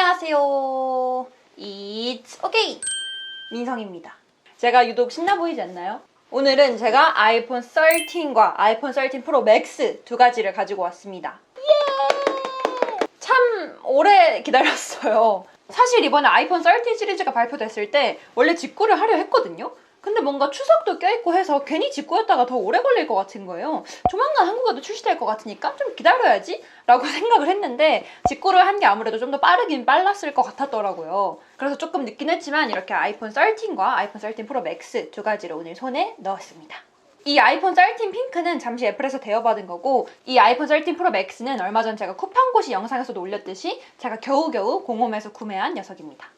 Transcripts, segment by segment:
안녕하세요. It's okay. 민성입니다. 제가 유독 신나 보이지 않나요? 오늘은 제가 아이폰 13과 아이폰 13 프로 맥스 두 가지를 가지고 왔습니다. 예! 참 오래 기다렸어요. 사실 이번에 아이폰 13 시리즈가 발표됐을 때 원래 직구를 하려 했거든요. 근데 뭔가 추석도 껴있고 해서 괜히 직구였다가 더 오래 걸릴 것 같은 거예요. 조만간 한국에도 출시될 것 같으니까 좀 기다려야지 라고 생각을 했는데 직구를 한 게 아무래도 좀 더 빠르긴 빨랐을 것 같았더라고요. 그래서 조금 늦긴 했지만 이렇게 아이폰 13과 아이폰 13 프로 맥스 두 가지를 오늘 손에 넣었습니다. 이 아이폰 13 핑크는 잠시 애플에서 대여받은 거고, 이 아이폰 13 프로 맥스는 얼마 전 제가 쿠팡고시 영상에서도 올렸듯이 제가 겨우겨우 공홈에서 구매한 녀석입니다.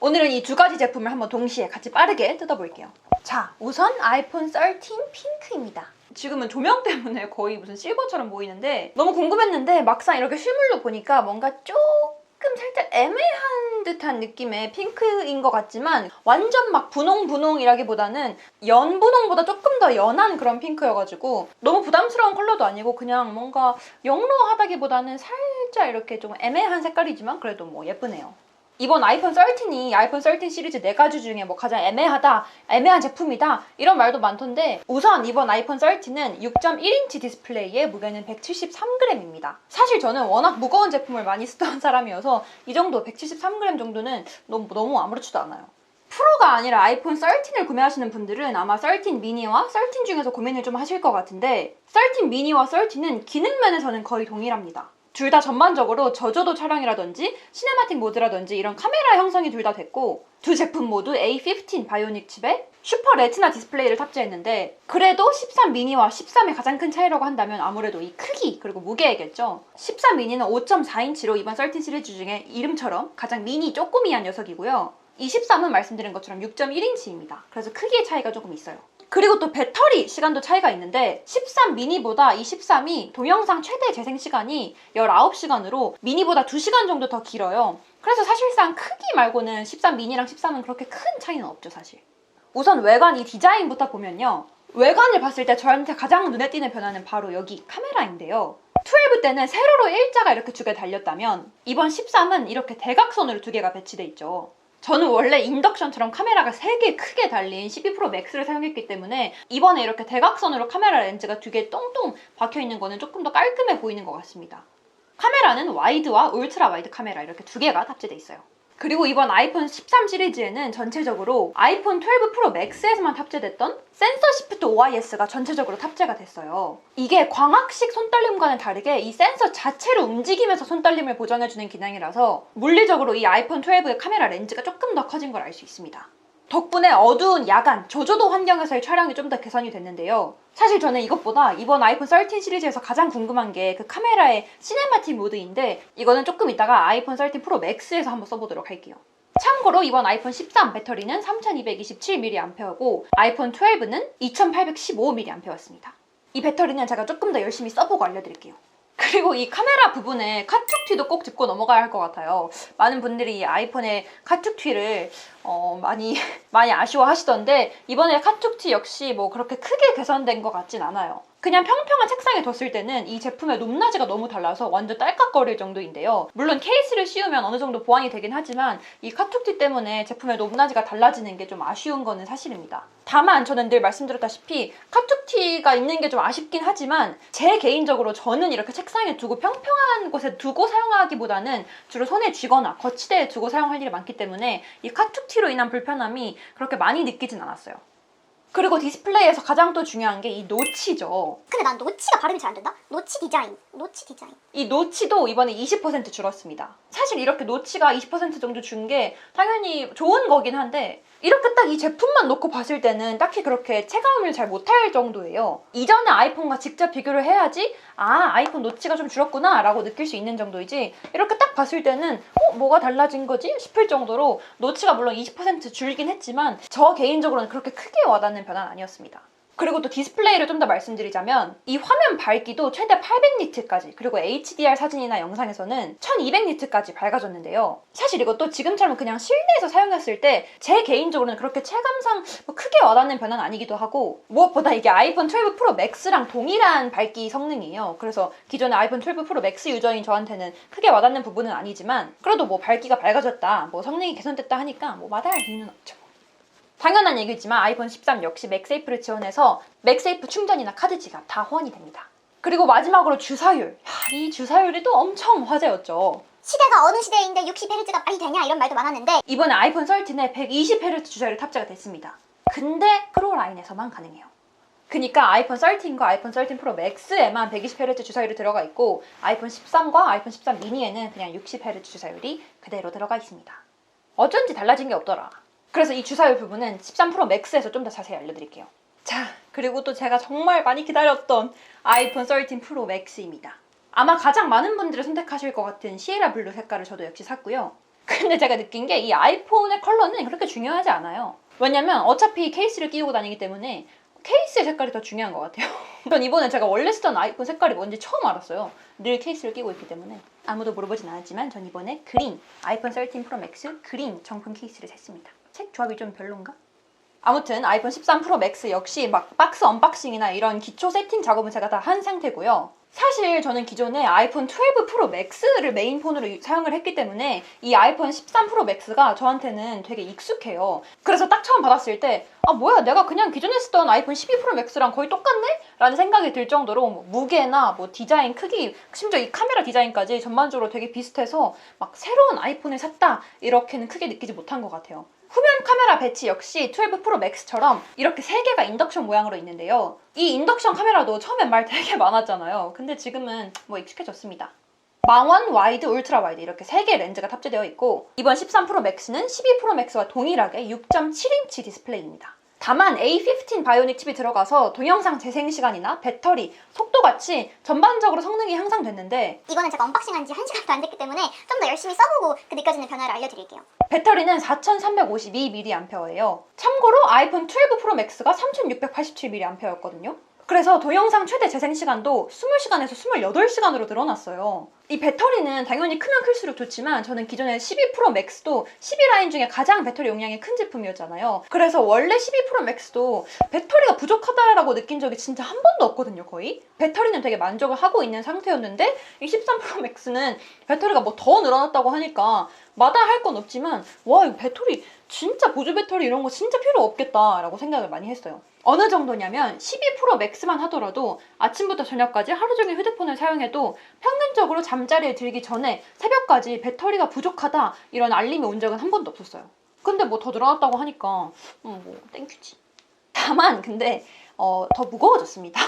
오늘은 이 두 가지 제품을 한번 동시에 같이 빠르게 뜯어볼게요. 자, 우선 아이폰 13 핑크입니다. 지금은 조명 때문에 거의 무슨 실버처럼 보이는데 너무 궁금했는데 막상 이렇게 실물로 보니까 뭔가 조금 살짝 애매한 듯한 느낌의 핑크인 것 같지만 완전 막 분홍분홍이라기보다는 연분홍보다 조금 더 연한 그런 핑크여가지고 너무 부담스러운 컬러도 아니고 그냥 뭔가 영롱하다기보다는 살짝 이렇게 좀 애매한 색깔이지만 그래도 뭐 예쁘네요. 이번 아이폰 13이 아이폰 13 시리즈 4가지 중에 뭐 가장 애매하다, 애매한 제품이다 이런 말도 많던데, 우선 이번 아이폰 13은 6.1인치 디스플레이에 무게는 173g입니다. 사실 저는 워낙 무거운 제품을 많이 쓰던 사람이어서 이 정도 173g 정도는 너무 아무렇지도 않아요. 프로가 아니라 아이폰 13을 구매하시는 분들은 아마 13 미니와 13 중에서 고민을 좀 하실 것 같은데, 13 미니와 13은 기능 면에서는 거의 동일합니다. 둘 다 전반적으로 저조도 촬영이라든지 시네마틱 모드라든지 이런 카메라 형성이 둘 다 됐고, 두 제품 모두 A15 바이오닉 칩에 슈퍼 레티나 디스플레이를 탑재했는데, 그래도 13 미니와 13의 가장 큰 차이라고 한다면 아무래도 이 크기 그리고 무게겠죠. 13 미니는 5.4인치로 이번 13 시리즈 중에 이름처럼 가장 미니 쪼꼬미한 녀석이고요. 이 13은 말씀드린 것처럼 6.1인치입니다. 그래서 크기의 차이가 조금 있어요. 그리고 또 배터리 시간도 차이가 있는데 13 미니보다 이 13이 동영상 최대 재생 시간이 19시간으로 미니보다 2시간 정도 더 길어요. 그래서 사실상 크기 말고는 13 미니랑 13은 그렇게 큰 차이는 없죠, 사실. 우선 외관 이 디자인부터 보면요. 외관을 봤을 때 저한테 가장 눈에 띄는 변화는 바로 여기 카메라인데요. 12 때는 세로로 일자가 이렇게 두 개 달렸다면 이번 13은 이렇게 대각선으로 두 개가 배치돼 있죠. 저는 원래 인덕션처럼 카메라가 3개 크게 달린 12 프로 맥스를 사용했기 때문에 이번에 이렇게 대각선으로 카메라 렌즈가 2개 똥똥 박혀있는 거는 조금 더 깔끔해 보이는 것 같습니다. 카메라는 와이드와 울트라 와이드 카메라 이렇게 2개가 탑재돼 있어요. 그리고 이번 아이폰 13 시리즈에는 전체적으로 아이폰 12 프로 맥스에서만 탑재됐던 센서 시프트 OIS가 전체적으로 탑재가 됐어요. 이게 광학식 손떨림과는 다르게 이 센서 자체를 움직이면서 손떨림을 보정해주는 기능이라서 물리적으로 이 아이폰 12의 카메라 렌즈가 조금 더 커진 걸 알 수 있습니다. 덕분에 어두운 야간, 저조도 환경에서의 촬영이 좀 더 개선이 됐는데요. 사실 저는 이것보다 이번 아이폰 13 시리즈에서 가장 궁금한 게 그 카메라의 시네마틱 모드인데, 이거는 조금 이따가 아이폰 13 프로 맥스에서 한번 써보도록 할게요. 참고로 이번 아이폰 13 배터리는 3227mAh고 아이폰 12는 2815mAh였습니다. 이 배터리는 제가 조금 더 열심히 써보고 알려드릴게요. 그리고 이 카메라 부분에 카툭튀도 꼭 짚고 넘어가야 할 것 같아요. 많은 분들이 이 아이폰의 카툭튀를 많이 아쉬워하시던데, 이번에 카툭튀 역시 뭐 그렇게 크게 개선된 것 같진 않아요. 그냥 평평한 책상에 뒀을 때는 이 제품의 높낮이가 너무 달라서 완전 딸깍거릴 정도인데요. 물론 케이스를 씌우면 어느 정도 보완이 되긴 하지만 이 카툭튀 때문에 제품의 높낮이가 달라지는 게 좀 아쉬운 거는 사실입니다. 다만 저는 늘 말씀드렸다시피 카툭튀가 있는 게 좀 아쉽긴 하지만 제 개인적으로 저는 이렇게 책상에 두고 평평한 곳에 두고 사용하기보다는 주로 손에 쥐거나 거치대에 두고 사용할 일이 많기 때문에 이 카툭튀로 인한 불편함이 그렇게 많이 느끼진 않았어요. 그리고 디스플레이에서 가장 또 중요한 게 이 노치죠. 근데 난 노치가 발음이 잘 안 된다? 노치 디자인. 이 노치도 이번에 20% 줄었습니다. 사실 이렇게 노치가 20% 정도 준 게 당연히 좋은 거긴 한데, 이렇게 딱 이 제품만 놓고 봤을 때는 딱히 그렇게 체감을 잘 못할 정도예요. 이전의 아이폰과 직접 비교를 해야지 아이폰 노치가 좀 줄었구나 라고 느낄 수 있는 정도이지, 이렇게 딱 봤을 때는 뭐가 달라진 거지? 싶을 정도로 노치가 물론 20% 줄긴 했지만 저 개인적으로는 그렇게 크게 와닿는 변화는 아니었습니다. 그리고 또 디스플레이를 좀 더 말씀드리자면 이 화면 밝기도 최대 800니트까지, 그리고 HDR 사진이나 영상에서는 1200니트까지 밝아졌는데요. 사실 이것도 지금처럼 그냥 실내에서 사용했을 때 제 개인적으로는 그렇게 체감상 뭐 크게 와닿는 변화는 아니기도 하고, 무엇보다 이게 아이폰 12 프로 맥스랑 동일한 밝기 성능이에요. 그래서 기존의 아이폰 12 프로 맥스 유저인 저한테는 크게 와닿는 부분은 아니지만, 그래도 뭐 밝기가 밝아졌다, 뭐 성능이 개선됐다 하니까 뭐 마다할 이유는 없죠. 당연한 얘기지만 아이폰 13 역시 맥세이프를 지원해서 맥세이프 충전이나 카드 지갑 다 호환이 됩니다. 그리고 마지막으로 주사율. 이 주사율이 또 엄청 화제였죠. 시대가 어느 시대인데 60Hz가 말이 되냐 이런 말도 많았는데 이번에 아이폰 13에 120Hz 주사율이 탑재가 됐습니다. 근데 프로 라인에서만 가능해요. 그니까 아이폰 13과 아이폰 13 프로 맥스에만 120Hz 주사율이 들어가 있고, 아이폰 13과 아이폰 13 미니에는 그냥 60Hz 주사율이 그대로 들어가 있습니다. 어쩐지 달라진 게 없더라. 그래서 이 주사율 부분은 13 프로 맥스에서 좀 더 자세히 알려드릴게요. 자, 그리고 또 제가 정말 많이 기다렸던 아이폰 13 프로 맥스입니다. 아마 가장 많은 분들이 선택하실 것 같은 시에라 블루 색깔을 저도 역시 샀고요. 근데 제가 느낀 게 이 아이폰의 컬러는 그렇게 중요하지 않아요. 왜냐면 어차피 케이스를 끼우고 다니기 때문에 케이스의 색깔이 더 중요한 것 같아요. 전 이번에 제가 원래 쓰던 아이폰 색깔이 뭔지 처음 알았어요. 늘 케이스를 끼고 있기 때문에. 아무도 물어보진 않았지만 전 이번에 그린, 아이폰 13 프로 맥스 그린 정품 케이스를 샀습니다. 색 조합이 좀 별론가? 아무튼 아이폰 13 프로 맥스 역시 막 박스 언박싱이나 이런 기초 세팅 작업은 제가 다 한 상태고요. 사실 저는 기존에 아이폰 12 프로 맥스를 메인 폰으로 사용을 했기 때문에 이 아이폰 13 프로 맥스가 저한테는 되게 익숙해요. 그래서 딱 처음 받았을 때 아 뭐야, 내가 그냥 기존에 쓰던 아이폰 12 프로 맥스랑 거의 똑같네? 라는 생각이 들 정도로 뭐 무게나 뭐 디자인 크기, 심지어 이 카메라 디자인까지 전반적으로 되게 비슷해서 막 새로운 아이폰을 샀다 이렇게는 크게 느끼지 못한 것 같아요. 후면 카메라 배치 역시 12 프로 맥스처럼 이렇게 3개가 인덕션 모양으로 있는데요. 이 인덕션 카메라도 처음엔 말 되게 많았잖아요. 근데 지금은 뭐 익숙해졌습니다. 망원, 와이드, 울트라 와이드 이렇게 3개의 렌즈가 탑재되어 있고, 이번 13 프로 맥스는 12 프로 맥스와 동일하게 6.7인치 디스플레이입니다. 다만 A15 바이오닉 칩이 들어가서 동영상 재생 시간이나 배터리, 속도같이 전반적으로 성능이 향상됐는데, 이거는 제가 언박싱한 지 1시간도 안 됐기 때문에 좀 더 열심히 써보고 그 느껴지는 변화를 알려드릴게요. 배터리는 4352mAh예요. 참고로 아이폰 12 프로 맥스가 3687mAh였거든요. 그래서 동영상 최대 재생 시간도 20시간에서 28시간으로 늘어났어요. 이 배터리는 당연히 크면 클수록 좋지만 저는 기존에 12 프로 맥스도 12라인 중에 가장 배터리 용량이 큰 제품이었잖아요. 그래서 원래 12 프로 맥스도 배터리가 부족하다라고 느낀 적이 진짜 한 번도 없거든요, 거의. 배터리는 되게 만족을 하고 있는 상태였는데 이 13 프로 맥스는 배터리가 뭐 더 늘어났다고 하니까 마다할 건 없지만 와, 이 배터리 진짜 보조 배터리 이런 거 진짜 필요 없겠다라고 생각을 많이 했어요. 어느 정도냐면 12 프로 맥스만 하더라도 아침부터 저녁까지 하루 종일 휴대폰을 사용해도 평균적으로 잠자리에 들기 전에 새벽까지 배터리가 부족하다 이런 알림이 온 적은 한 번도 없었어요. 근데 뭐 더 늘어났다고 하니까 뭐 땡큐지. 다만 근데 더 무거워졌습니다.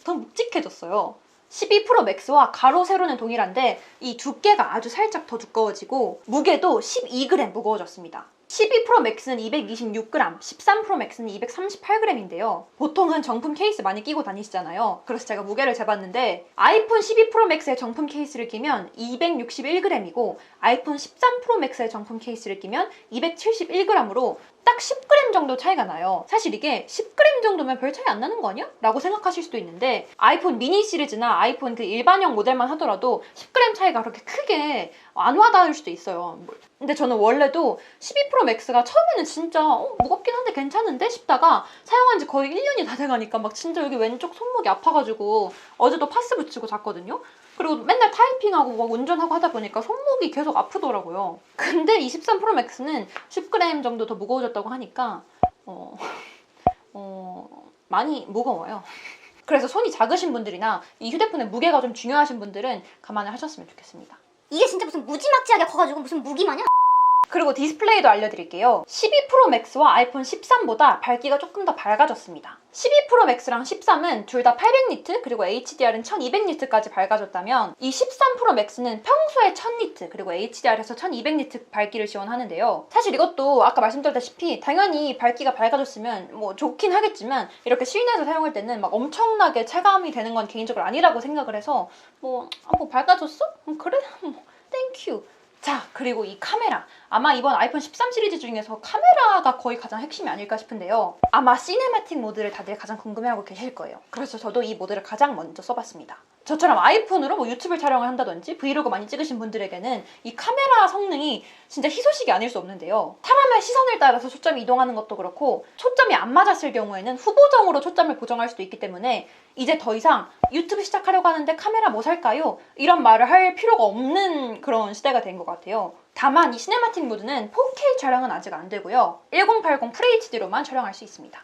더 묵직해졌어요. 12 프로 맥스와 가로 세로는 동일한데 이 두께가 아주 살짝 더 두꺼워지고 무게도 12g 무거워졌습니다. 12 프로 맥스는 226g, 13 프로 맥스는 238g인데요. 보통은 정품 케이스 많이 끼고 다니시잖아요. 그래서 제가 무게를 재봤는데 아이폰 12 프로 맥스의 정품 케이스를 끼면 261g이고 아이폰 13 프로 맥스의 정품 케이스를 끼면 271g으로 딱 10g 정도 차이가 나요. 사실 이게 10g 정도면 별 차이 안 나는 거 아니야? 라고 생각하실 수도 있는데 아이폰 미니 시리즈나 아이폰 그 일반형 모델만 하더라도 10g 차이가 그렇게 크게 안 와닿을 수도 있어요. 근데 저는 원래도 12 프로 맥스가 처음에는 진짜 무겁긴 한데 괜찮은데 싶다가 사용한 지 거의 1년이 다 돼가니까 막 진짜 여기 왼쪽 손목이 아파가지고 어제도 파스 붙이고 잤거든요. 그리고 맨날 타이핑하고 막 운전하고 하다 보니까 손목이 계속 아프더라고요. 근데 이 13 프로 맥스는 10g 정도 더 무거워졌다고 하니까 많이 무거워요. 그래서 손이 작으신 분들이나 이 휴대폰의 무게가 좀 중요하신 분들은 감안을 하셨으면 좋겠습니다. 이게 진짜 무슨 무지막지하게 커가지고 무슨 무기 마냥? 그리고 디스플레이도 알려드릴게요. 12 프로 맥스와 아이폰 13보다 밝기가 조금 더 밝아졌습니다. 12 프로 맥스랑 13은 둘 다 800니트 그리고 HDR은 1200니트까지 밝아졌다면 이 13 프로 맥스는 평소에 1000니트 그리고 HDR에서 1200니트 밝기를 지원하는데요. 사실 이것도 아까 말씀드렸다시피 당연히 밝기가 밝아졌으면 뭐 좋긴 하겠지만 이렇게 실내에서 사용할 때는 막 엄청나게 체감이 되는 건 개인적으로 아니라고 생각을 해서 뭐 밝아졌어? 그래? 뭐 땡큐. 자, 그리고 이 카메라. 아마 이번 아이폰 13 시리즈 중에서 카메라가 거의 가장 핵심이 아닐까 싶은데요. 아마 시네마틱 모드를 다들 가장 궁금해하고 계실 거예요. 그래서 저도 이 모드를 가장 먼저 써봤습니다. 저처럼 아이폰으로 뭐 유튜브 촬영을 한다든지 브이로그 많이 찍으신 분들에게는 이 카메라 성능이 진짜 희소식이 아닐 수 없는데요. 사람의 시선을 따라서 초점이 이동하는 것도 그렇고 초점이 안 맞았을 경우에는 후보정으로 초점을 보정할 수도 있기 때문에 이제 더 이상 유튜브 시작하려고 하는데 카메라 뭐 살까요? 이런 말을 할 필요가 없는 그런 시대가 된 것 같아요. 다만 이 시네마틱 모드는 4K 촬영은 아직 안 되고요. 1080 FHD로만 촬영할 수 있습니다.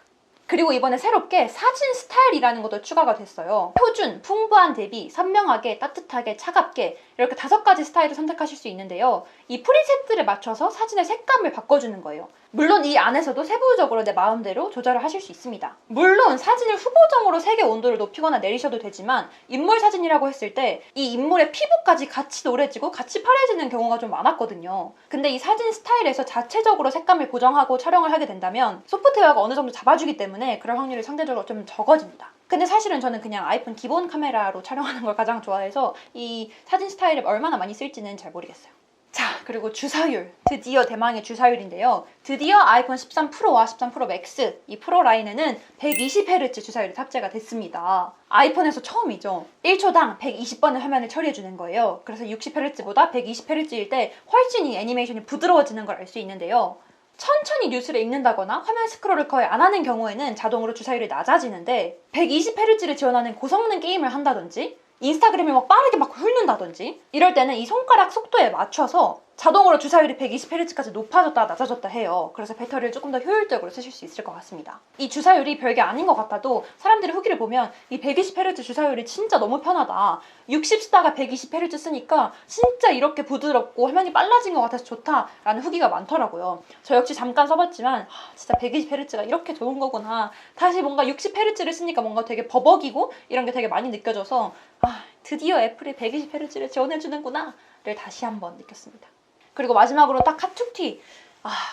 그리고 이번에 새롭게 사진 스타일이라는 것도 추가가 됐어요. 표준, 풍부한 대비, 선명하게, 따뜻하게, 차갑게 이렇게 5가지 스타일을 선택하실 수 있는데요. 이 프리셋들에 맞춰서 사진의 색감을 바꿔주는 거예요. 물론 이 안에서도 세부적으로 내 마음대로 조절을 하실 수 있습니다. 물론 사진을 후보정으로 색의 온도를 높이거나 내리셔도 되지만 인물 사진이라고 했을 때 이 인물의 피부까지 같이 노래지고 같이 파래지는 경우가 좀 많았거든요. 근데 이 사진 스타일에서 자체적으로 색감을 보정하고 촬영을 하게 된다면 소프트웨어가 어느 정도 잡아주기 때문에 그럴 확률이 상대적으로 좀 적어집니다. 근데 사실은 저는 그냥 아이폰 기본 카메라로 촬영하는 걸 가장 좋아해서 이 사진 스타일을 얼마나 많이 쓸지는 잘 모르겠어요. 자, 그리고 주사율. 드디어 대망의 주사율인데요. 드디어 아이폰 13 프로와 13 프로 맥스 이 프로 라인에는 120Hz 주사율이 탑재가 됐습니다. 아이폰에서 처음이죠. 1초당 120번의 화면을 처리해주는 거예요. 그래서 60Hz보다 120Hz일 때 훨씬 이 애니메이션이 부드러워지는 걸 알 수 있는데요. 천천히 뉴스를 읽는다거나 화면 스크롤을 거의 안 하는 경우에는 자동으로 주사율이 낮아지는데 120Hz를 지원하는 고성능 게임을 한다든지 인스타그램을 막 빠르게 막 훑는다든지 이럴 때는 이 손가락 속도에 맞춰서 자동으로 주사율이 120Hz까지 높아졌다 낮아졌다 해요. 그래서 배터리를 조금 더 효율적으로 쓰실 수 있을 것 같습니다. 이 주사율이 별게 아닌 것 같아도 사람들이 후기를 보면 이 120Hz 주사율이 진짜 너무 편하다. 60 쓰다가 120Hz 쓰니까 진짜 이렇게 부드럽고 화면이 빨라진 것 같아서 좋다라는 후기가 많더라고요. 저 역시 잠깐 써봤지만 진짜 120Hz가 이렇게 좋은 거구나. 다시 뭔가 60Hz를 쓰니까 뭔가 되게 버벅이고 이런 게 되게 많이 느껴져서 드디어 애플이 120Hz를 지원해주는구나 를 다시 한번 느꼈습니다. 그리고 마지막으로 딱 카툭티.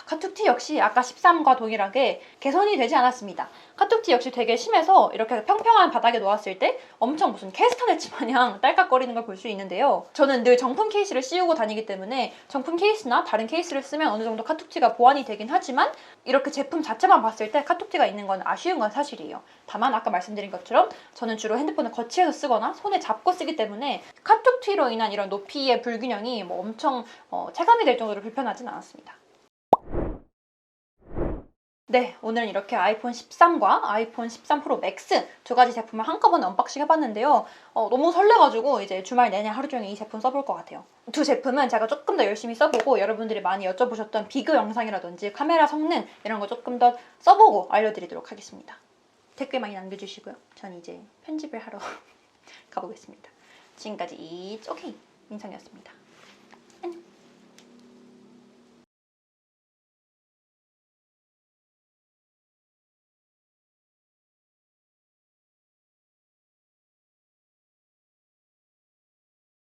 카툭티 역시 아까 13과 동일하게 개선이 되지 않았습니다. 카툭티 역시 되게 심해서 이렇게 평평한 바닥에 놓았을 때 엄청 무슨 캐스터네츠 마냥 딸깍거리는 걸 볼 수 있는데요. 저는 늘 정품 케이스를 씌우고 다니기 때문에 정품 케이스나 다른 케이스를 쓰면 어느 정도 카툭티가 보완이 되긴 하지만 이렇게 제품 자체만 봤을 때 카툭티가 있는 건 아쉬운 건 사실이에요. 다만 아까 말씀드린 것처럼 저는 주로 핸드폰을 거치해서 쓰거나 손에 잡고 쓰기 때문에 카툭티로 인한 이런 높이의 불균형이 뭐 엄청 체감이 될 정도로 불편하진 않았습니다. 네, 오늘은 이렇게 아이폰 13과 아이폰 13 프로 맥스 2가지 제품을 한꺼번에 언박싱 해봤는데요. 너무 설레가지고 이제 주말 내내 하루 종일 이 제품 써볼 것 같아요. 두 제품은 제가 조금 더 열심히 써보고 여러분들이 많이 여쭤보셨던 비교 영상이라든지 카메라 성능 이런 거 조금 더 써보고 알려드리도록 하겠습니다. 댓글 많이 남겨주시고요. 전 이제 편집을 하러 가보겠습니다. 지금까지 It's OK 민성이었습니다.